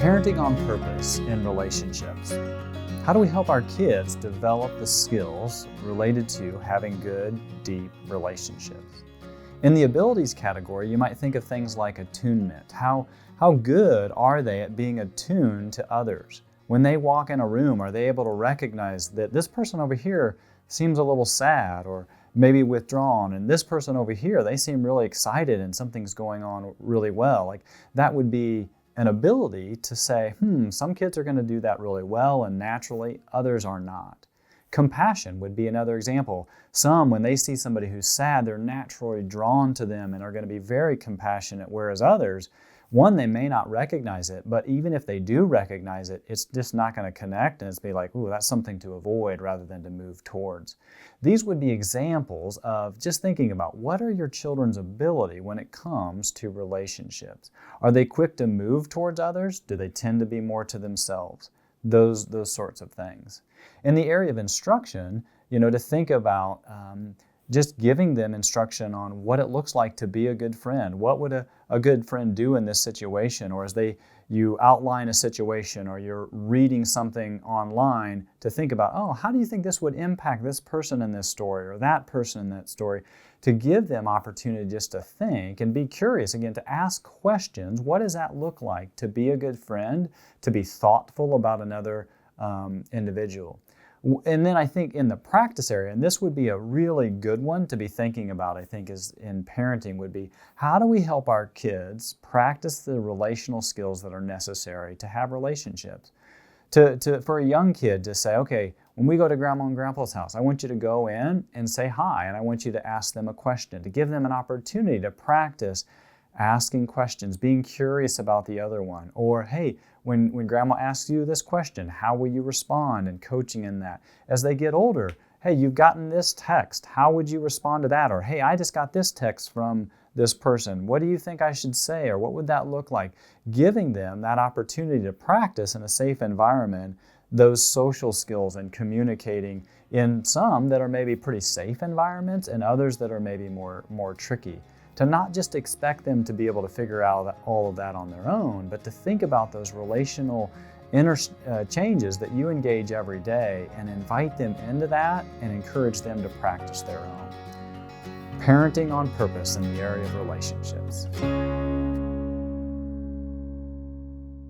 Parenting on purpose in relationships. How do we help our kids develop the skills related to having good, deep relationships? In the abilities category, you might think of things like attunement. How good are they at being attuned to others? When they walk in a room, are they able to recognize that this person over here seems a little sad or maybe withdrawn, and this person over here, they seem really excited and something's going on really well? Like, that would be an ability to say, some kids are going to do that really well and naturally, others are not. Compassion would be another example. Some, when they see somebody who's sad, they're naturally drawn to them and are going to be very compassionate, whereas others, one, they may not recognize it, but even if they do recognize it, it's just not going to connect, and it's be like, ooh, that's something to avoid rather than to move towards. These would be examples of just thinking about what are your children's ability when it comes to relationships. Are they quick to move towards others? Do they tend to be more to themselves? Those sorts of things. In the area of instruction, to think about just giving them instruction on what it looks like to be a good friend. What would a good friend do in this situation? Or as you outline a situation or you're reading something online, to think about, how do you think this would impact this person in this story or that person in that story? To give them opportunity just to think and be curious, again, to ask questions. What does that look like to be a good friend, to be thoughtful about another individual? And then I think in the practice area, and this would be a really good one to be thinking about, I think, is in parenting, would be how do we help our kids practice the relational skills that are necessary to have relationships? For a young kid to say, okay, when we go to Grandma and Grandpa's house, I want you to go in and say hi, and I want you to ask them a question, to give them an opportunity to practice asking questions, being curious about the other one. Or, hey, when Grandma asks you this question, how will you respond, and coaching in that. As they get older, hey, you've gotten this text, how would you respond to that? Or, hey, I just got this text from this person, what do you think I should say, or what would that look like? Giving them that opportunity to practice in a safe environment those social skills and communicating in some that are maybe pretty safe environments and others that are maybe more tricky. To not just expect them to be able to figure out all of that on their own, but to think about those relational changes that you engage every day and invite them into that and encourage them to practice their own. Parenting on purpose in the area of relationships.